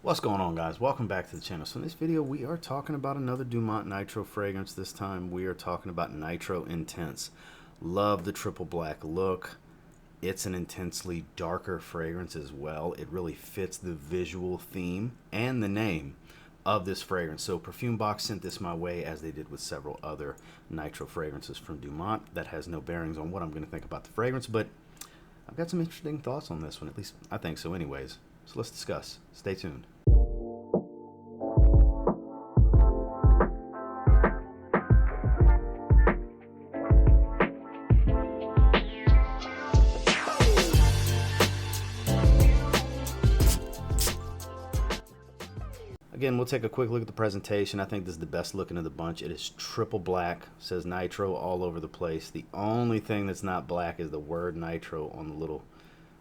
What's going on, guys? Welcome back to the channel. So in this video we are talking about another Dumont Nitro fragrance. This time we are talking about Nitro Intense. Love the triple black look. It's an intensely darker fragrance as well. It really fits the visual theme and the name of this fragrance. So Perfume Box sent this my way, as they did with several other Nitro fragrances from Dumont. That has no bearings on what I'm going to think about the fragrance, but I've got some interesting thoughts on this one. At least I think so anyways. So let's discuss. Stay tuned. Again, we'll take a quick look at the presentation. I think this is the best looking of the bunch. It is triple black, says Nitro all over the place. The only thing that's not black is the word Nitro on the little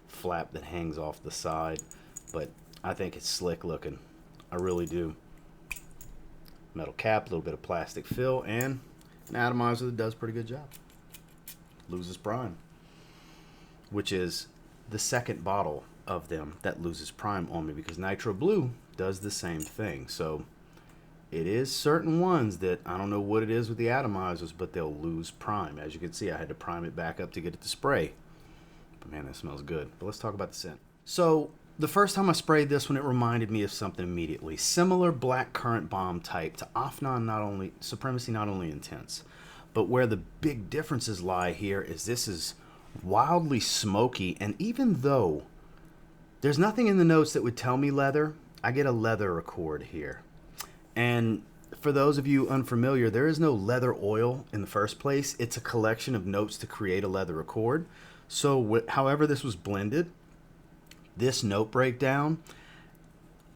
flap that hangs off the side. But I think it's slick looking. I really do. Metal cap, a little bit of plastic fill, and an atomizer that does a pretty good job. Loses prime, which is the second bottle of them that loses prime on me, because Nitro Blue does the same thing. So it is certain ones that I don't know what it is with the atomizers, but they'll lose prime. As you can see, I had to prime it back up to get it to spray. But man, that smells good. But let's talk about the scent. So the first time I sprayed this one, it reminded me of something immediately. Similar black currant bomb type to Afnan Supremacy Not Only Intense. But where the big differences lie here is this is wildly smoky, and even though there's nothing in the notes that would tell me leather, I get a leather accord here. And for those of you unfamiliar, there is no leather oil in the first place. It's a collection of notes to create a leather accord. So however this was blended, this note breakdown,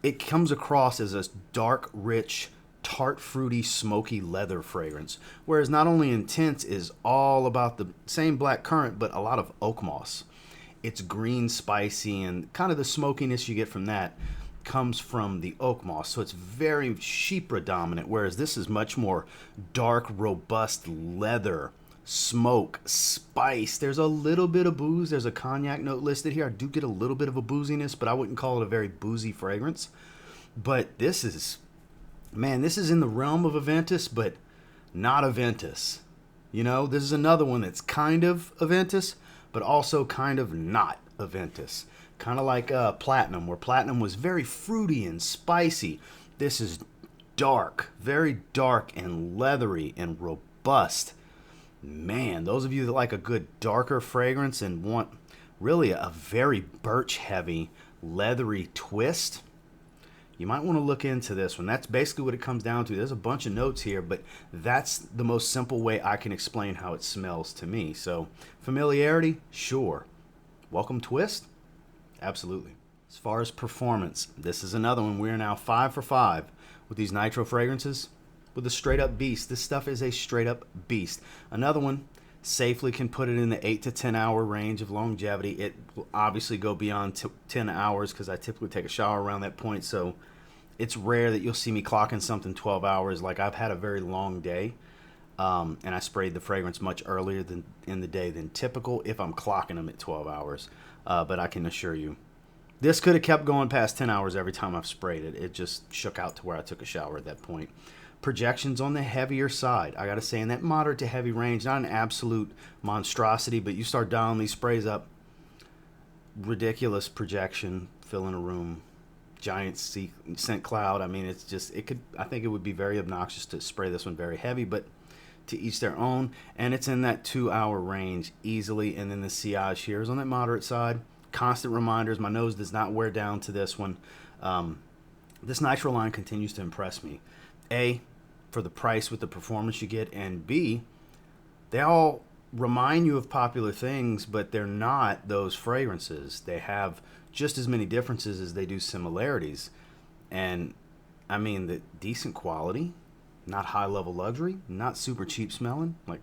it comes across as a dark, rich, tart, fruity, smoky leather fragrance. Whereas Not Only Intense is all about the same black currant, but a lot of oak moss. It's green, spicy, and kind of the smokiness you get from that comes from the oak moss. So it's very chypre dominant, whereas this is much more dark, robust leather, smoke, spice. There's a little bit of booze. There's a cognac note listed here. I do get a little bit of a booziness, but I wouldn't call it a very boozy fragrance. But this is, man, this is in the realm of Aventus, but not Aventus. You know, this is another one that's kind of Aventus, but also kind of not Aventus. Kind of like Platinum, where Platinum was very fruity and spicy. This is dark, very dark and leathery and robust. Man, those of you that like a good darker fragrance and want really a very birch heavy, leathery twist, you might want to look into this one. That's basically what it comes down to. There's a bunch of notes here, but that's the most simple way I can explain how it smells to me. So familiarity, sure. Welcome twist, absolutely. As far as performance, this is another one. We're now 5 for 5 with these Nitro fragrances with a straight up beast. This stuff is a straight up beast. Another one safely can put it in the 8 to 10 hour range of longevity. It will obviously go beyond 10 hours because I typically take a shower around that point. So it's rare that you'll see me clocking something 12 hours. Like, I've had a very long day, and I sprayed the fragrance much earlier than in the day than typical if I'm clocking them at 12 hours. But I can assure you, this could have kept going past 10 hours every time I've sprayed it. It just shook out to where I took a shower at that point. Projections on the heavier side. I gotta say, in that moderate to heavy range, not an absolute monstrosity, but you start dialing these sprays up, ridiculous projection, filling a room, giant scent cloud. I mean, it's just, I think it would be very obnoxious to spray this one very heavy, but to each their own. And it's in that 2 hour range easily. And then the sillage here is on that moderate side. Constant reminders. My nose does not wear down to this one. This Nitro line continues to impress me. A, for the price with the performance you get, and B, they all remind you of popular things, but they're not those fragrances. They have just as many differences as they do similarities. And I mean, the decent quality, not high level luxury, not super cheap smelling, like,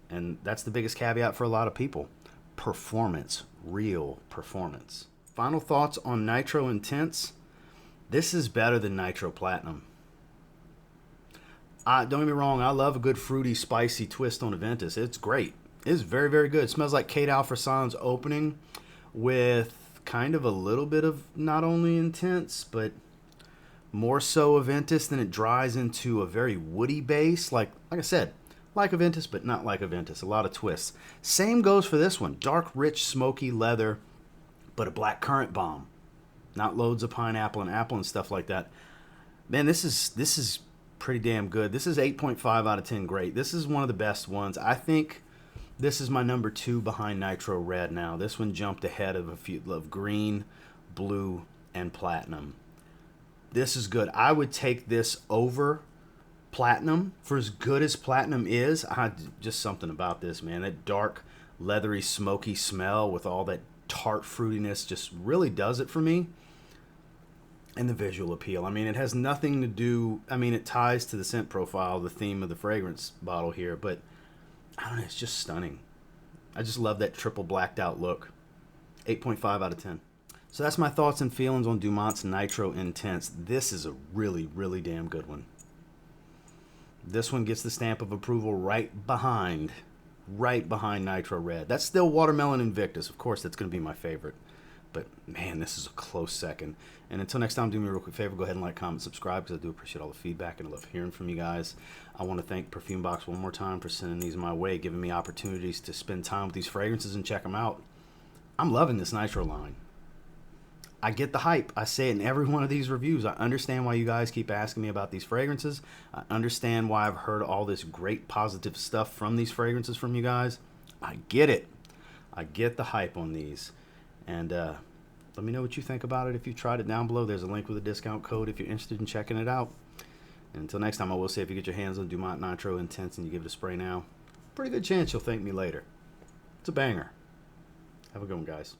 and that's the biggest caveat for a lot of people. Performance, real performance. Final thoughts on Nitro Intense. This is better than Nitro Platinum. Don't get me wrong, I love a good fruity, spicy twist on Aventus. It's great. It's very, very good. It smells like Kate Alfredson's opening with kind of a little bit of Not Only Intense, but more so Aventus, then it dries into a very woody base, like I said, like Aventus, but not like Aventus. A lot of twists. Same goes for this one. Dark, rich, smoky leather, but a black currant bomb. Not loads of pineapple and apple and stuff like that. Man, this is pretty damn good. This is 8.5 out of 10 great. This is one of the best ones. I think this is my number 2 behind Nitro Red now. This one jumped ahead of a few of green, blue, and platinum. This is good. I would take this over platinum. For as good as platinum is, just something about this, man. That dark, leathery, smoky smell with all that tart fruitiness just really does it for me. And the visual appeal. I mean, it has nothing to do... I mean, it ties to the scent profile, the theme of the fragrance bottle here, but I don't know, it's just stunning. I just love that triple blacked out look. 8.5 out of 10. So that's my thoughts and feelings on Dumont's Nitro Intense. This is a really, really damn good one. This one gets the stamp of approval right behind Nitro Red. That's still Watermelon Invictus. Of course, that's going to be my favorite. But, man, this is a close second. And until next time, do me a real quick favor. Go ahead and like, comment, subscribe, because I do appreciate all the feedback, and I love hearing from you guys. I want to thank Perfume Box one more time for sending these my way, giving me opportunities to spend time with these fragrances and check them out. I'm loving this Nitro line. I get the hype. I say it in every one of these reviews. I understand why you guys keep asking me about these fragrances. I understand why I've heard all this great positive stuff from these fragrances from you guys. I get it. I get the hype on these. And let me know what you think about it if you've tried it down below. There's a link with a discount code if you're interested in checking it out. And until next time, I will say if you get your hands on Dumont Nitro Intense and you give it a spray now, pretty good chance you'll thank me later. It's a banger. Have a good one, guys.